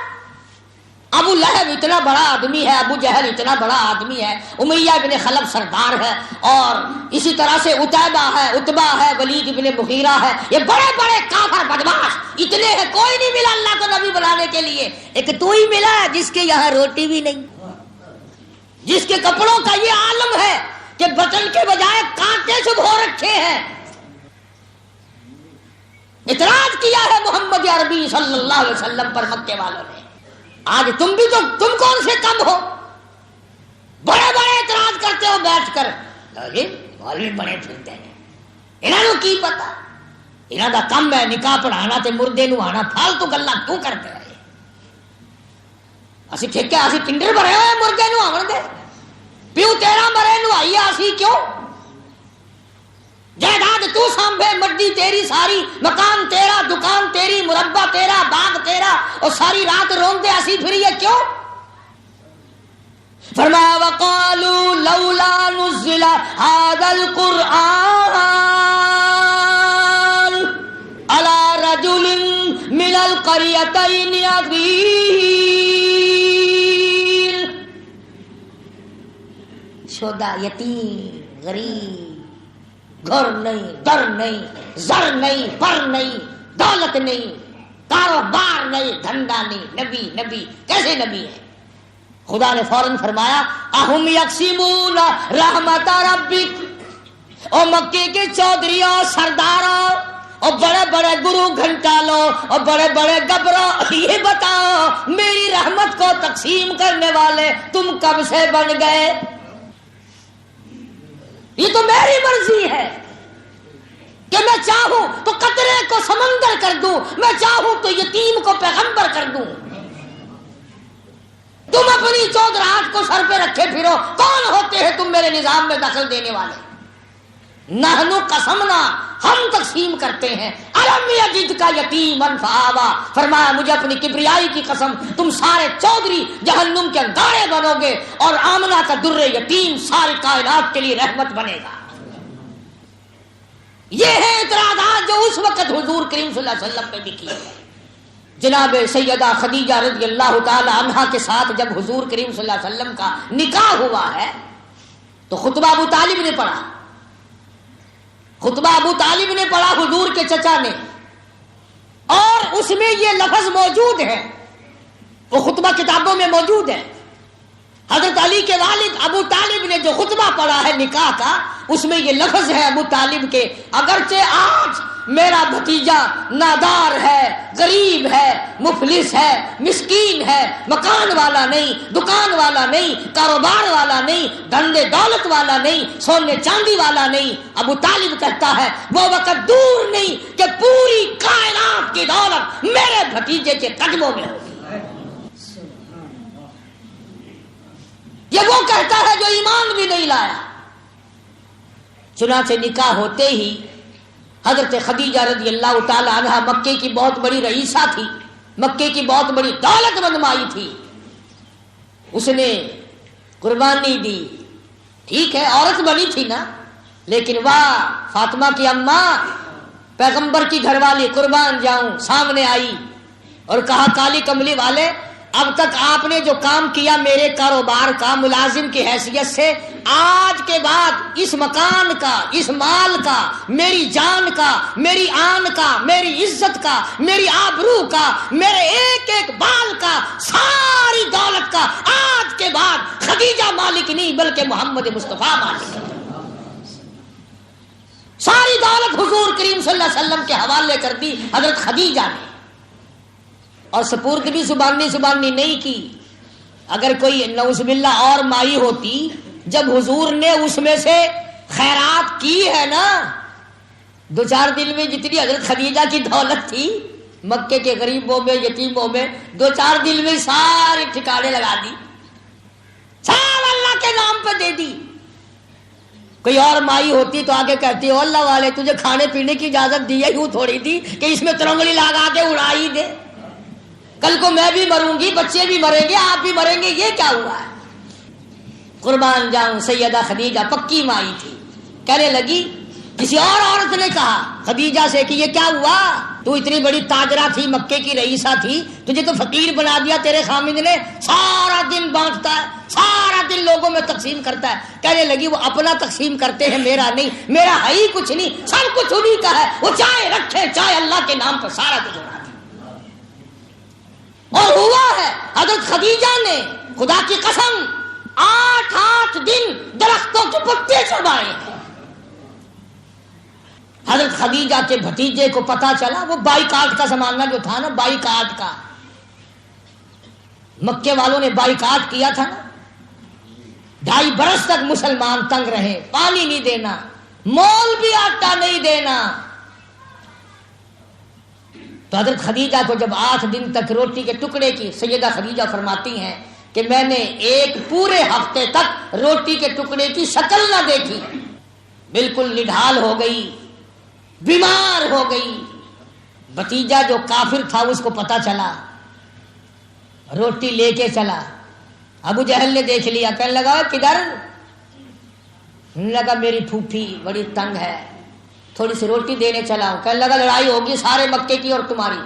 ابو لہب اتنا بڑا آدمی ہے, ابو جہل اتنا بڑا آدمی ہے, امیہ بن خلف سردار ہے, اور اسی طرح سے عتیبہ ہے, عتبہ ہے, ولید بن مغیرہ ہے. یہ بڑے بڑے کافر بدماش اتنے ہیں, کوئی نہیں ملا اللہ کو نبی بنانے کے لیے. ایک تو ہی ملا ہے جس کے یہاں روٹی بھی نہیں, جس کے کپڑوں کا یہ عالم ہے کہ بٹن کے بجائے کانٹے چبھو رکھے ہیں. اعتراض کیا ہے محمد عربی صلی اللہ علیہ وسلم پر مکے والوں نے. آج تم بھی تو, تم کون سے کم ہو, بڑے بڑے اعتراض کرتے ہو بیٹھ کر. مولوی بڑے پھرتے ہیں, انہوں کی پتا, انہوں کا کم ہے نکاح پڑھانا تے مردے نو آنا, فالتو گلا کیوں کرتے ہیں. اسی ٹھیک ہے, اسی ٹنڈر بھرے ہوئے مردے نو آون دے, پیو تیرا مرے نو آئیے اسی کیوں. جائیداد تو سانبھے, مڈی تیری ساری, مکان تیرا, دکان تیری, مربع تیرا, باغ تیرا, اور ساری رات روندے اسی پھر یہ کیوں. فرمایا وقالوا لولا نزل هذا القرآن على رجل من القريتين عظيم. شودا, یتیم, غریب, گھر نہیں, در نہیں, زر نہیں, پر نہیں, دولت نہیں, کاروبار نہیں, دھندا نہیں, نبی نبی کیسے نبی ہے. خدا نے فوراً فرمایا اہم یقسمون رحمت ربک. اور مکے کے چودھریوں, سرداروں, اور بڑے بڑے گرو گھنٹالوں, اور بڑے بڑے گبروں, یہ بتاؤ میری رحمت کو تقسیم کرنے والے تم کب سے بن گئے. یہ تو میری مرضی ہے کہ میں چاہوں تو قطرے کو سمندر کر دوں, میں چاہوں تو یتیم کو پیغمبر کر دوں. تم اپنی چودراہٹ کو سر پہ رکھے پھرو, کون ہوتے ہیں تم میرے نظام میں دخل دینے والے. نحنو قسمنا, ہم تقسیم کرتے ہیں. الم یجد کا یتیما فآوا, فرمایا مجھے اپنی کبریائی کی قسم, تم سارے چودھری جہنم کے انگارے بنو گے, اور آمنہ کا در یتیم ساری کائنات کے لیے رحمت بنے گا. یہ ہے اعتراضات جو اس وقت حضور کریم صلی اللہ علیہ وسلم پہ بھی کی ہے. جناب سیدہ خدیجہ رضی اللہ تعالی عنہا کے ساتھ جب حضور کریم صلی اللہ علیہ وسلم کا نکاح ہوا ہے تو خطبہ ابو طالب نے پڑھا, خطبہ ابو طالب نے پڑھا حضور کے چچا نے, اور اس میں یہ لفظ موجود ہے, وہ خطبہ کتابوں میں موجود ہے. حضرت علی کے والد ابو طالب نے جو خطبہ پڑھا ہے نکاح کا, اس میں یہ لفظ ہے ابو طالب کے, اگرچہ آج میرا بھتیجا نادار ہے, غریب ہے, مفلس ہے, مسکین ہے, مکان والا نہیں, دکان والا نہیں, کاروبار والا نہیں, دھندے دولت والا نہیں, سونے چاندی والا نہیں, ابو طالب کہتا ہے وہ وقت دور نہیں کہ پوری کائنات کی دولت میرے بھتیجے کے قدموں میں ہوگی. یہ وہ کہتا ہے جو ایمان بھی نہیں لایا. چنانچہ نکاح ہوتے ہی حضرت خدیجہ رضی اللہ تعالی عنہا مکے کی بہت بڑی رئیسہ تھی, مکے کی بہت بڑی دولت مند مائی تھی. اس نے قربانی دی, ٹھیک ہے عورت بنی تھی نا, لیکن واہ فاطمہ کی اماں, پیغمبر کی گھر والی, قربان جاؤں, سامنے آئی اور کہا کالی کملی والے, اب تک آپ نے جو کام کیا میرے کاروبار کا ملازم کی حیثیت سے, آج کے بعد اس مکان کا, اس مال کا, میری جان کا, میری آن کا, میری عزت کا, میری آبرو کا, میرے ایک ایک بال کا, ساری دولت کا آج کے بعد خدیجہ مالک نہیں بلکہ محمد مصطفیٰ مالک. ساری دولت حضور کریم صلی اللہ علیہ وسلم کے حوالے کر دی حضرت خدیجہ نے، اور سپرد بھی زبانی نہیں کی۔ اگر کوئی نعوذ باللہ اور مائی ہوتی، جب حضور نے اس میں سے خیرات کی ہے نا، 2-4 دن میں جتنی حضرت خدیجہ کی دولت تھی مکے کے غریبوں میں، یتیموں میں، 2-4 دن میں سارے ٹھکانے لگا دی، سب اللہ کے نام پہ دے دی۔ کوئی اور مائی ہوتی تو آگے کہتی ہے اللہ والے تجھے کھانے پینے کی اجازت دی ہے، یوں تھوڑی تھی کہ اس میں ترنگلی لگا کے اڑا ہی دے، کل کو میں بھی مروں گی، بچے بھی مریں گے، آپ بھی مریں گے، یہ کیا ہوا ہے؟ قربان جاؤں سیدہ خدیجہ پکی مائی تھی۔ کہنے لگی، کسی اور عورت نے کہا خدیجہ سے کہ یہ کیا ہوا، تو اتنی بڑی تاجرہ تھی، مکے کی رئیسہ تھی، تجھے تو فقیر بنا دیا تیرے خامد نے، سارا دن بانٹتا ہے، سارا دن لوگوں میں تقسیم کرتا ہے۔ کہنے لگی وہ اپنا تقسیم کرتے ہیں، میرا نہیں، میرا ہے ہی کچھ نہیں، سب کچھ انہیں کا ہے، وہ چاہے رکھے چاہے اللہ کے نام پر سارا کچھ اڑا دے۔ اور ہوا ہے حضرت خدیجہ نے خدا کی قسم 8 دن درختوں کے پتے چبائے ہیں۔ حضرت خدیجہ کے بھتیجے کو پتا چلا، وہ بائیکاٹ کا زمانہ جو تھا نا، بائیکاٹ کا، مکے والوں نے بائیکاٹ کیا تھا نا، 2.5 برس تک مسلمان تنگ رہے، پانی نہیں دینا، مول بھی آٹا نہیں دینا۔ تو حضرت خدیجہ کو جب 8 دن تک روٹی کے ٹکڑے کی، سیدہ خدیجہ فرماتی ہیں کہ میں نے ایک پورے ہفتے تک روٹی کے ٹکڑے کی شکل نہ دیکھی، بالکل نڈھال ہو گئی، بیمار ہو گئی۔ بھتیجا جو کافر تھا اس کو پتا چلا، روٹی لے کے چلا، ابو جہل نے دیکھ لیا، کہنے لگا کدھر؟ لگا میری پھوپھی بڑی تنگ ہے، تھوڑی سی روٹی دینے چلا ہوں۔ کہنے لگا لڑائی ہوگی سارے مکے کی اور تمہاری۔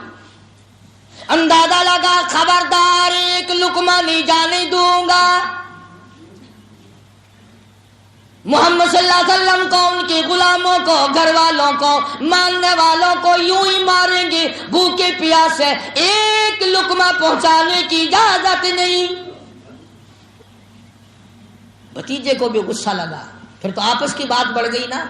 اندازہ لگا خبردار ایک لقمہ نہیں جانے دوں گا، محمد صلی اللہ علیہ وسلم کو، ان کے غلاموں کو، گھر والوں کو، ماننے والوں کو یوں ہی ماریں گے، بھوکے پیاسے، ایک لقمہ پہنچانے کی اجازت نہیں۔ بھتیجے کو بھی غصہ لگا، پھر تو آپس کی بات بڑھ گئی نا۔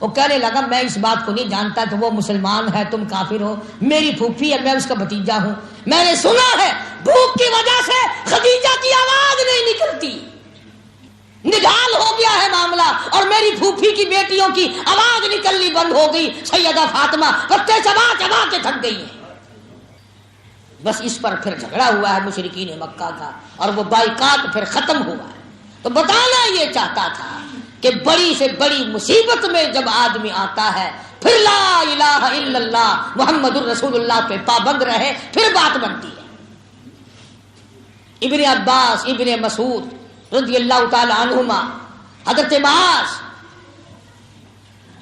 وہ کہنے لگا میں اس بات کو نہیں جانتا کہ وہ مسلمان ہے تم کافر ہو، میری پھوپھی ہے، میں اس کا بھتیجا ہوں، میں نے سنا ہے بھوک کی وجہ سے خدیجہ کی آواز نہیں نکلتی، نڈھال ہو گیا ہے معاملہ، اور میری پھوپھی کی بیٹیوں کی آواز نکلنی بند ہو گئی، سیدہ فاطمہ پتے چبا چبا کے تھک گئی ہیں۔ بس اس پر پھر جھگڑا ہوا ہے مشرکین مکہ کا، اور وہ بائیکاٹ پھر ختم ہوا ہے۔ تو بتانا یہ چاہتا تھا کہ بڑی سے بڑی مصیبت میں جب آدمی آتا ہے پھر لا الہ الا اللہ محمد الرسول اللہ پہ پابند رہے، پھر بات بنتی ہے۔ ابن عباس، ابن مسعود رضی اللہ تعالی عنہما، حضرت معاذ،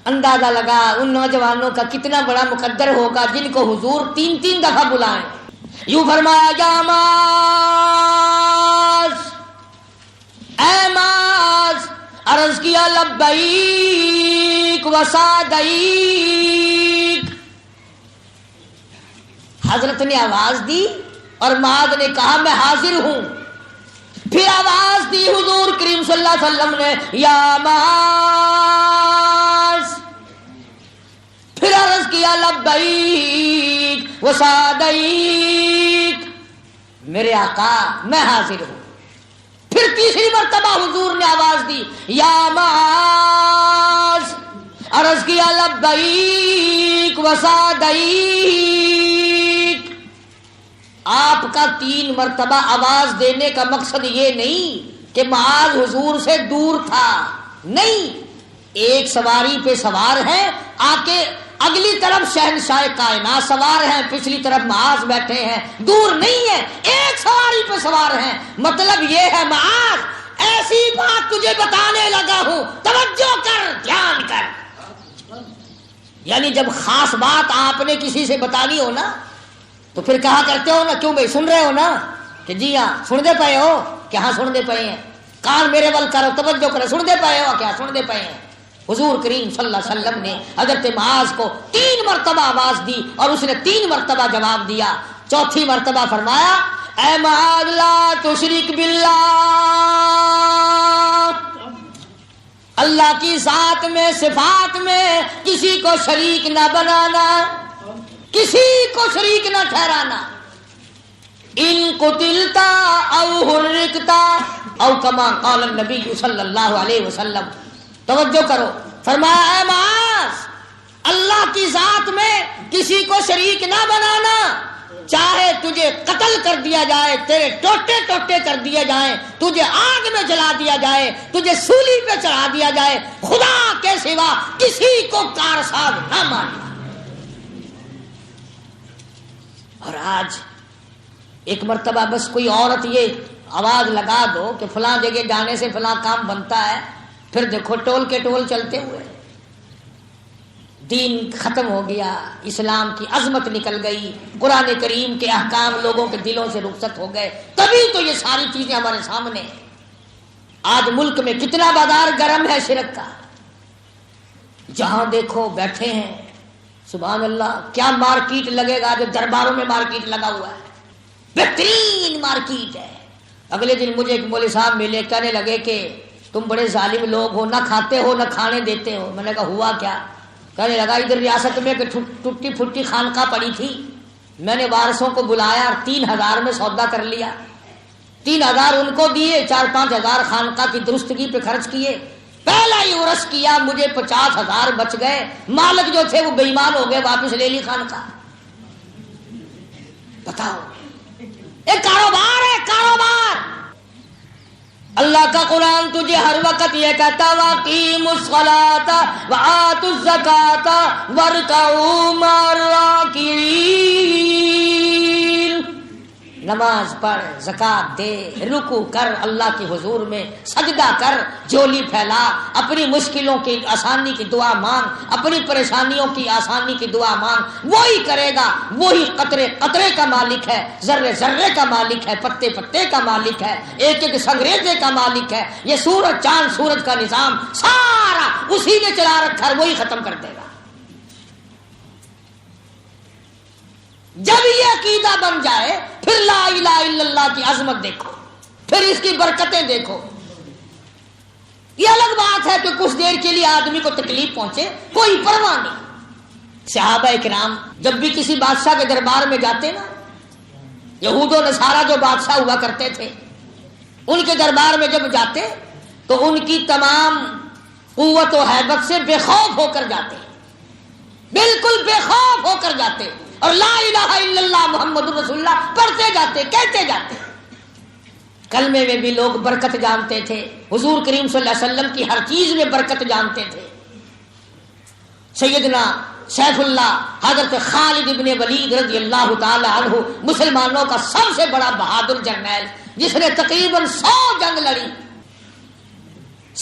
اندازہ لگا ان نوجوانوں کا کتنا بڑا مقدر ہوگا جن کو حضور 3 دفعہ بلائیں۔ یوں فرمایا یا معاذ، اے معاذ، عرض کیا لبیک وسعدیک۔ حضرت نے آواز دی اور معاذ نے کہا میں حاضر ہوں۔ پھر آواز دی حضور کریم صلی اللہ علیہ وسلم نے یا معاذ، پھر عرض کیا لبیک وسعدیک، میرے آقا میں حاضر ہوں۔ پھر تیسری مرتبہ حضور نے آواز دی یا معاذ، عرض کیا لبیک وسعدیک۔ آپ کا 3 مرتبہ آواز دینے کا مقصد یہ نہیں کہ معاذ حضور سے دور تھا، نہیں، ایک سواری پہ سوار ہے، آکے اگلی طرف شہنشاہ کائنات سوار ہیں، پچھلی طرف معاذ بیٹھے ہیں، دور نہیں ہے، ایک سواری پہ سوار ہیں۔ مطلب یہ ہے معاذ ایسی بات تجھے بتانے لگا ہوں، توجہ کر، دھیان کر۔ یعنی جب خاص بات آپ نے کسی سے بتانی ہو نا تو پھر کہا کرتے ہو نا کیوں بھائی سن رہے ہو نا، کہ جی ہاں سنتے پئے ہو، کہ ہاں سنتے پئے ہیں، کان میرے بل کرو، توجہ کرو، سنتے پئے ہو کیا، سنتے پئے ہیں۔ حضور کریم صلی اللہ علیہ وسلم نے حضرت معاذ کو 3 مرتبہ آواز دی اور اس نے 3 مرتبہ جواب دیا۔ چوتھی مرتبہ فرمایا اے معاذ لا تشرک باللہ، اللہ کی ذات میں صفات میں کسی کو شریک نہ بنانا، کسی کو شریک نہ ٹھہرانا. ان قتلتا او حرکتا او کما قال النبی صلی اللہ علیہ وسلم. توجہ کرو، فرمایا اے معاذ، اللہ کی ذات میں کسی کو شریک نہ بنانا. چاہے تجھے قتل کر دیا جائے، تیرے ٹوٹے ٹوٹے کر دیے جائیں، تجھے آگ میں جلا دیا جائے، تجھے سولی پہ چڑھا دیا جائے، خدا کے سوا کسی کو کارساز نہ ماننا. اور آج ایک مرتبہ بس کوئی عورت یہ آواز لگا دو کہ فلاں جگہ جانے سے فلاں کام بنتا ہے، پھر دیکھو ٹول کے ٹول چلتے ہوئے. دین ختم ہو گیا، اسلام کی عظمت نکل گئی، قرآن کریم کے احکام لوگوں کے دلوں سے رخصت ہو گئے. تبھی تو یہ ساری چیزیں ہمارے سامنے. آج ملک میں کتنا بازار گرم ہے شرک کا، جہاں دیکھو بیٹھے ہیں. سبحان اللہ، کیا مارکیٹ لگے گا جو درباروں میں مارکیٹ لگا ہوا ہے، بہترین مارکیٹ ہے. اگلے دن مجھے ایک مولوی صاحب ملے، کہنے لگے کہ تم بڑے ظالم لوگ ہو، نہ کھاتے ہو نہ کھانے دیتے ہو. میں نے کہا ہوا کیا؟ کہنے لگا ادھر ریاست میں ٹوٹی پھوٹی خانقاہ پڑی تھی، میں نے وارثوں کو بلایا اور 3,000 میں سودا کر لیا. 3,000 ان کو دیے، 4-5 ہزار خانقاہ کی درستگی پہ خرچ کیے. پہلا ہی عرس کیا، مجھے 50,000 بچ گئے. مالک جو تھے وہ بے ایمان ہو گئے، واپس لے لی خانقاہ. بتاؤ، ایک کاروبار ہے، کاروبار. اللہ کا قرآن تجھے ہر وقت یہ کہتا وَأَقِیمُوا الصَّلَاةَ وَآتُوا الزَّکَاةَ وَارْکَعُوا مَعَ الرَّاکِعِینَ. نماز پڑھ، زکات دے، رکوع کر، اللہ کے حضور میں سجدہ کر، جھولی پھیلا، اپنی مشکلوں کی آسانی کی دعا مانگ، اپنی پریشانیوں کی آسانی کی دعا مانگ. وہی کرے گا، وہی قطرے قطرے کا مالک ہے، ذرے ذرے کا مالک ہے، پتے پتے کا مالک ہے، ایک ایک سنگریزے کا مالک ہے. یہ سورج چاند سورج کا نظام سارا اسی نے چلا رکھا ہے، وہی ختم کر دے گا. جب یہ عقیدہ بن جائے پھر لا الہ الا اللہ کی عظمت دیکھو، پھر اس کی برکتیں دیکھو. یہ الگ بات ہے کہ کچھ دیر کے لیے آدمی کو تکلیف پہنچے، کوئی پرواہ نہیں. صحابہ کرام جب بھی کسی بادشاہ کے دربار میں جاتے نا، یہود و نصارہ جو بادشاہ ہوا کرتے تھے، ان کے دربار میں جب جاتے تو ان کی تمام قوت و ہیبت سے بے خوف ہو کر جاتے، بالکل بے خوف ہو کر جاتے، اور لا الہ الا اللہ محمد رسول اللہ پڑھتے جاتے، کہتے جاتے. کلمے میں بھی لوگ برکت جانتے تھے، حضور کریم صلی اللہ علیہ وسلم کی ہر چیز میں برکت جانتے تھے. سیدنا سیف اللہ حضرت خالد ابن ولید رضی اللہ تعالی عنہ، مسلمانوں کا سب سے بڑا بہادر جرنیل، جس نے تقریباً 100 جنگ لڑی،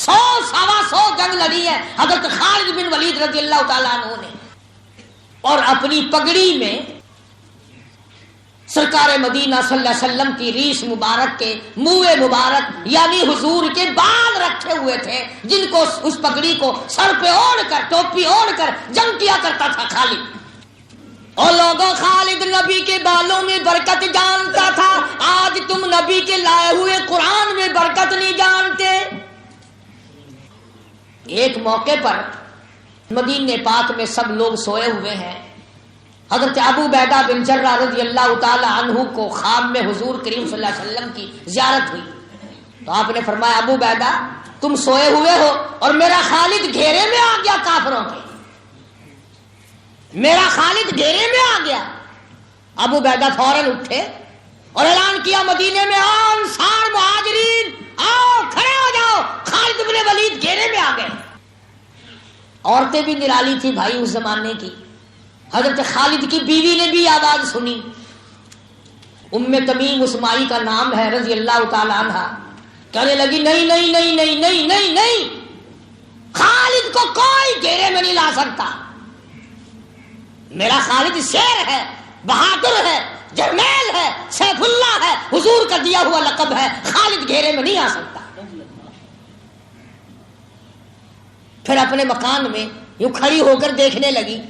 100 جنگ لڑی ہے حضرت خالد بن ولید رضی اللہ تعالی عنہ نے. اور اپنی پگڑی میں سرکار مدینہ صلی اللہ علیہ وسلم کی ریش مبارک کے منہ مبارک یعنی حضور کے بال رکھے ہوئے تھے، جن کو اس پگڑی کو سر پہ اوڑھ کر ٹوپی اوڑھ کر جنگ کیا کرتا تھا خالد. اور لوگوں، خالد نبی کے بالوں میں برکت جانتا تھا. آج تم نبی کے لائے ہوئے قرآن میں برکت نہیں جانتے. ایک موقع پر مدینے پاک میں سب لوگ سوئے ہوئے ہیں. حضرت ابو عبیدہ بن جرہ رضی اللہ تعالی عنہ کو خواب میں حضور کریم صلی اللہ علیہ وسلم کی زیارت ہوئی تو آپ نے فرمایا ابو عبیدہ تم سوئے ہوئے ہو اور میرا خالد گھیرے میں آ گیا کافروں کے، میرا خالد گھیرے میں آ گیا. ابو عبیدہ فوراً اٹھے اور اعلان کیا مدینے میں آؤ انصار مہاجرین آؤ کھڑے ہو جاؤ، خالد بن ولید گھیرے میں آ گئے. عورتیں بھی نرالی تھی بھائی اس زمانے کی. حضرت خالد کی بیوی نے بھی آواز سنی، ام تمیم اسماعی کا نام ہے رضی اللہ تعالی عنہ. کہنے لگی نہیں نہیں نہیں نہیں نہیں نہیں نہیں، خالد کو کوئی گھیرے میں نہیں لا سکتا. میرا خالد شیر ہے، بہادر ہے، جرنیل ہے، سیف اللہ ہے، حضور کا دیا ہوا لقب ہے، خالد گھیرے میں نہیں آ سکتا. پھر اپنے مکان میں یوں کھڑی ہو کر دیکھنے لگی،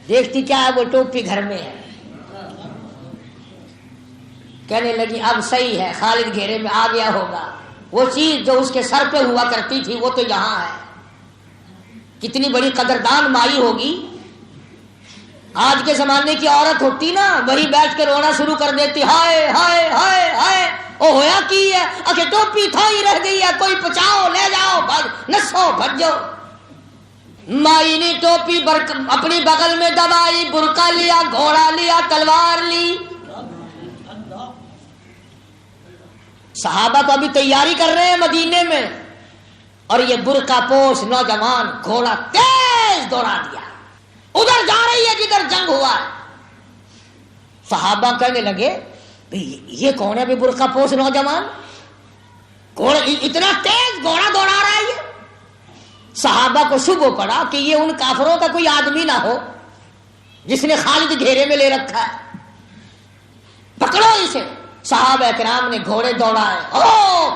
دیکھتی کیا ہے وہ ٹوپی گھر میں ہے. کہنے لگی اب صحیح ہے، خالد گھیرے میں آ گیا ہوگا. وہ چیز جو اس کے سر پہ ہوا کرتی تھی وہ تو یہاں ہے. کتنی بڑی قدردان مائی ہوگی. آج کے زمانے کی عورت ہوتی نا وہی بیٹھ کے رونا شروع کر دیتی, ہائے ہائے ہائے ہائے او ہویا کی ہے, اکھے ٹوپی تھائی رہ گئی ہے, کوئی پچاؤ لے جاؤ, نسو بھجو. مائی نے ٹوپی اپنی بغل میں دبائی, برقع لیا, گھوڑا لیا, تلوار لی. صحابہ تو ابھی تیاری کر رہے ہیں مدینے میں, اور یہ برقع پوش نوجوان گھوڑا تیز دوڑا دیا, ادھر جا رہی ہے جدھر جنگ ہوا ہے. صحابہ کہنے لگے یہ کون ہے بھی برقع پوش نوجوان, اتنا تیز گھوڑا دوڑا رہا ہے یہ. صحابہ کو شبہ پڑا کہ یہ ان کافروں کا کوئی آدمی نہ ہو جس نے خالد گھیرے میں لے رکھا ہے, پکڑو اسے. صحابہ کرام نے گھوڑے دوڑائے,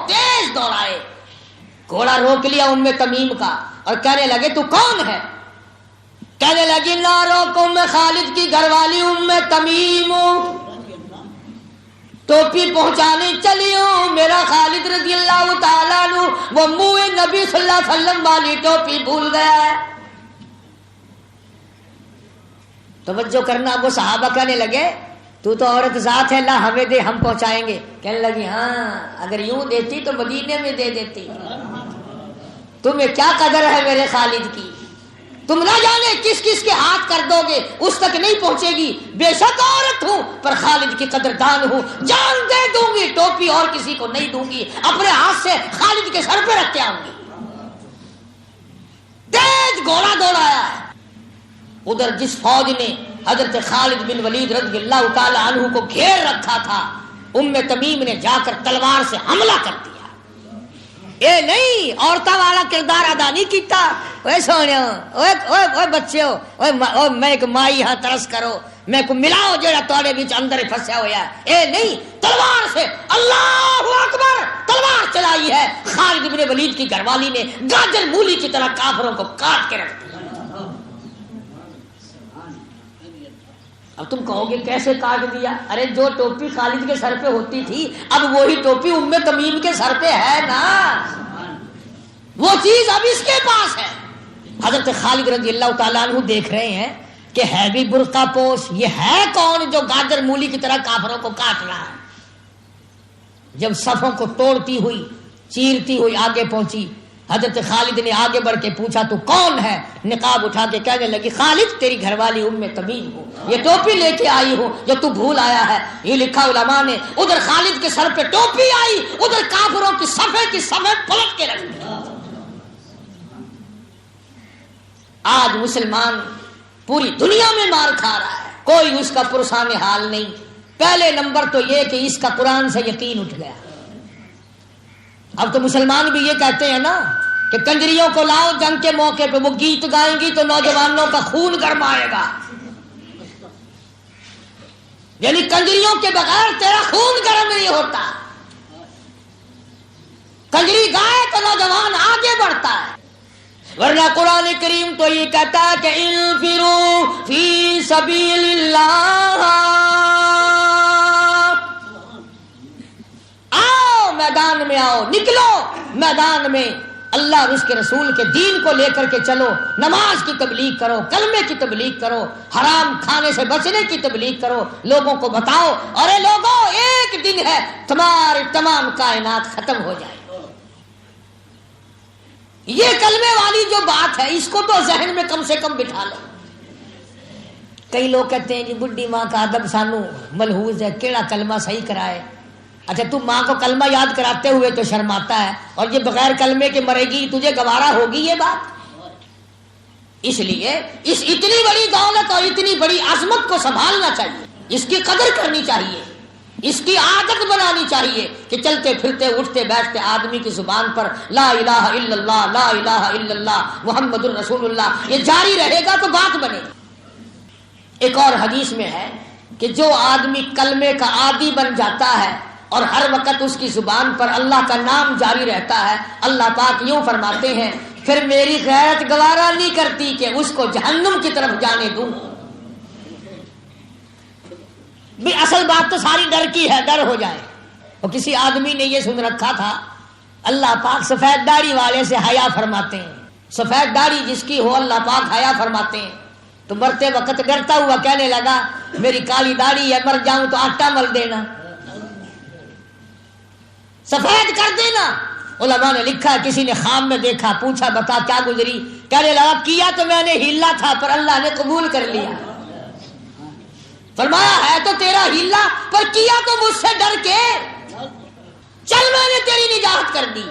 تیز دوڑائے, گھوڑا روک لیا تمیم کا اور کہنے لگے تو کون ہے؟ کہنے لگی نہ روکو, میں خالد کی گھر والی تمیم ہوں, ٹوپی پہنچانے چلی ہوں. میرا خالد رضی اللہ تعالیٰ عنہ وہ منہ نبی صلی اللہ علیہ وسلم والی ٹوپی بھول گیا ہے. توجہ کرنا. وہ صحابہ کہنے لگے تو عورت ذات ہے, لا ہمیں دے ہم پہنچائیں گے. کہنے لگی ہاں اگر یوں دیتی تو مدینے میں دے دیتی, تمہیں کیا قدر ہے میرے خالد کی, تم نہ جانے کس کس کے ہاتھ کر دو گے, اس تک نہیں پہنچے گی. بے شک عورت ہوں پر خالد کی قدردان ہوں, جان دے دوں گی, ٹوپی اور کسی کو نہیں دوں گی, اپنے ہاتھ سے خالد کے سر پہ رکھ کے آؤں گی. تیز گھوڑا دوڑایا ہے. ادھر جس فوج نے حضرت خالد بن ولید رضی اللہ تعالی عنہ کو گھیر رکھا تھا, تمیم نے جا کر تلوار سے حملہ کر دیا. اے نہیں عورتوں والا کردار ادا نہیں کیتا. اوے سونے, اوے بچے ہو, میں ایک مائی ہاں, ترس کرو, میں کو ملاؤ جڑا تواڈے وچ اندر پھسیا ہویا ہے. اے نہیں, تلوار سے اللہ اکبر تلوار چلائی ہے. خالد بن ولید کی گھر والی نے گاجر مولی کی طرح کافروں کو کاٹ کے رکھ دیا. اب تم کہو گے کیسے کاٹ دیا؟ ارے جو ٹوپی خالد کے سر پہ ہوتی تھی اب وہی ٹوپی تمیم کے سر پہ ہے نا, وہ چیز اب اس کے پاس ہے. حضرت خالد رضی اللہ تعالیٰ عنہ دیکھ رہے ہیں کہ ہے بھی برقع پوش, یہ ہے کون جو گاجر مولی کی طرح کافروں کو کاٹ رہا ہے. جب صفوں کو توڑتی ہوئی چیرتی ہوئی آگے پہنچی, حضرت خالد نے آگے بڑھ کے پوچھا تو کون ہے؟ نقاب اٹھا کے کہنے لگی خالد تیری گھر والی تمیم ہوں, یہ ٹوپی لے کے آئی ہوں جو تو بھول آیا ہے. یہ لکھا علماء نے, ادھر خالد کے سر پہ ٹوپی آئی, ادھر کافروں کی صفے پلٹ کے رکھ دی. آج مسلمان پوری دنیا میں مار کھا رہا ہے, کوئی اس کا پرسان حال نہیں. پہلے نمبر تو یہ کہ اس کا قرآن سے یقین اٹھ گیا. اب تو مسلمان بھی یہ کہتے ہیں نا کہ کنجریوں کو لاؤ جنگ کے موقع پہ, وہ گیت گائیں گی تو نوجوانوں کا خون گرم آئے گا. یعنی کنجریوں کے بغیر تیرا خون گرم نہیں ہوتا. کنجری گائے تو نوجوان آگے بڑھتا ہے. ورنہ قرآن کریم تو یہ کہتا ہے کہ انفروا فی سبیل اللہ, آؤ میدان میں, آؤ نکلو میدان میں, اللہ اور اس کے رسول کے دین کو لے کر کے چلو, نماز کی تبلیغ کرو, کلمے کی تبلیغ کرو, حرام کھانے سے بچنے کی تبلیغ کرو, لوگوں کو بتاؤ ارے لوگوں ایک دن ہے تمہاری تمام کائنات ختم ہو جائے. یہ کلمے والی جو بات ہے اس کو تو ذہن میں کم سے کم بٹھا لو. کئی لوگ کہتے ہیں جی بڈھی ماں کا ادب سانو ملحوظ ہے, کیڑا کلمہ صحیح کرائے. اچھا تم ماں کو کلمہ یاد کراتے ہوئے تو شرماتا ہے, اور یہ بغیر کلمے کے مرے گی, تجھے گوارا ہوگی یہ بات؟ اس لیے اس اتنی بڑی دولت اور اتنی بڑی عظمت کو سنبھالنا چاہیے, اس کی قدر کرنی چاہیے, اس کی عادت بنانی چاہیے کہ چلتے پھرتے اٹھتے بیٹھتے آدمی کی زبان پر لا الہ الا اللہ, لا الہ الا اللہ, محمد الرسول اللہ, یہ جاری رہے گا تو بات بنے گی. ایک اور حدیث میں ہے کہ جو آدمی کلمے کا عادی بن جاتا ہے اور ہر وقت اس کی زبان پر اللہ کا نام جاری رہتا ہے, اللہ پاک یوں فرماتے ہیں پھر میری غیرت گوارا نہیں کرتی کہ اس کو جہنم کی طرف جانے دوں. بھی اصل بات تو ساری ڈر کی ہے, ڈر ہو جائے. اور کسی آدمی نے یہ سن رکھا تھا اللہ پاک سفید داڑھی والے سے حیا فرماتے ہیں. سفید داڑھی جس کی ہو اللہ پاک حیا فرماتے ہیں. تو مرتے وقت ڈرتا ہوا کہنے لگا میری کالی داڑھی ہے، مر جاؤں تو آٹا مل دینا، سفید کر دینا. علماء نے لکھا کسی نے خواب میں دیکھا، پوچھا بتا کیا گزری، کہنے لگا کیا تو میں نے ہیلا تھا پر اللہ نے قبول کر لیا. فرمایا ہے تو تیرا ہیلا پر کیا تو مجھ سے ڈر کے، چل میں نے تیری نجات کر دی.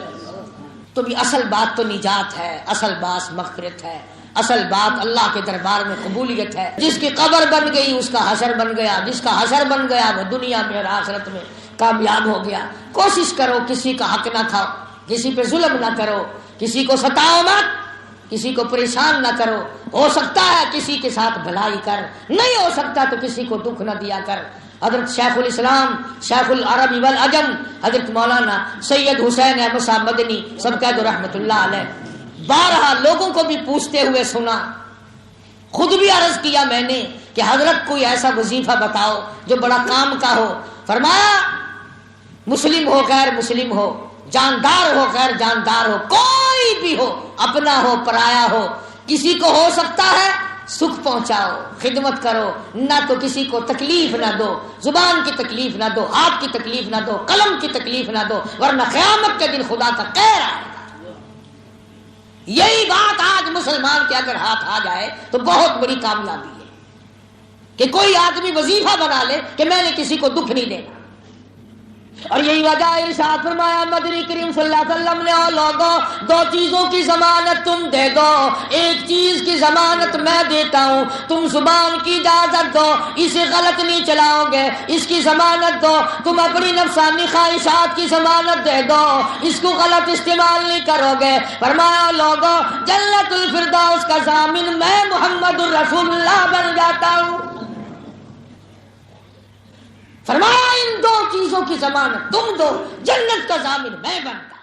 تو بھی اصل بات تو نجات ہے، اصل بات مغفرت ہے، اصل بات اللہ کے دربار میں قبولیت ہے. جس کی قبر بن گئی اس کا حشر بن گیا، جس کا حشر بن گیا وہ دنیا میں اور آخرت میں کامیاب ہو گیا. کوشش کرو کسی کا حق نہ کھاؤ، کسی پہ ظلم نہ کرو، کسی کو ستاؤ مت، کسی کو پریشان نہ کرو. ہو سکتا ہے کسی کے ساتھ بھلائی کر، نہیں ہو سکتا تو کسی کو دکھ نہ دیا کر. حضرت شیخ الاسلام شیخ العرب والعجم حضرت مولانا سید حسین احمد صاحب مدنی سب کہہ دو رحمت اللہ علیہ، بارہا لوگوں کو بھی پوچھتے ہوئے سنا، خود بھی عرض کیا میں نے کہ حضرت کوئی ایسا وظیفہ بتاؤ جو بڑا کام کا ہو. فرمایا مسلم ہو غیر مسلم ہو، جاندار ہو غیر جاندار ہو، کوئی بھی ہو، اپنا ہو پرایا ہو، کسی کو ہو سکتا ہے سکھ پہنچاؤ، خدمت کرو، نہ تو کسی کو تکلیف نہ دو، زبان کی تکلیف نہ دو، ہاتھ کی تکلیف نہ دو، قلم کی تکلیف نہ دو، ورنہ قیامت کے دن خدا کا قہر آئے گا. یہی بات آج مسلمان کے اگر ہاتھ آ جائے تو بہت بڑی کامیابی ہے کہ کوئی آدمی وظیفہ بنا لے کہ میں نے کسی کو دکھ نہیں دینا. اور یہی وجہ ارشاد فرمایا مدنی کریم صلی اللہ علیہ وسلم نے، اور لوگوں دو چیزوں کی ضمانت تم دے دو، ایک چیز کی ضمانت میں دیتا ہوں، تم زبان کی اجازت دو، اسے غلط نہیں چلاؤ گے، اس کی ضمانت دو. تم اپنی نفسانی خواہشات کی ضمانت دے دو، اس کو غلط استعمال نہیں کرو گے. فرمایا لوگوں جنت الفردوس کا ضامن میں محمد الرسول اللہ بن جاتا ہوں. فرمایا ان دو چیزوں کی ضمانت تم دو، جنت کا ضامن میں بنتا.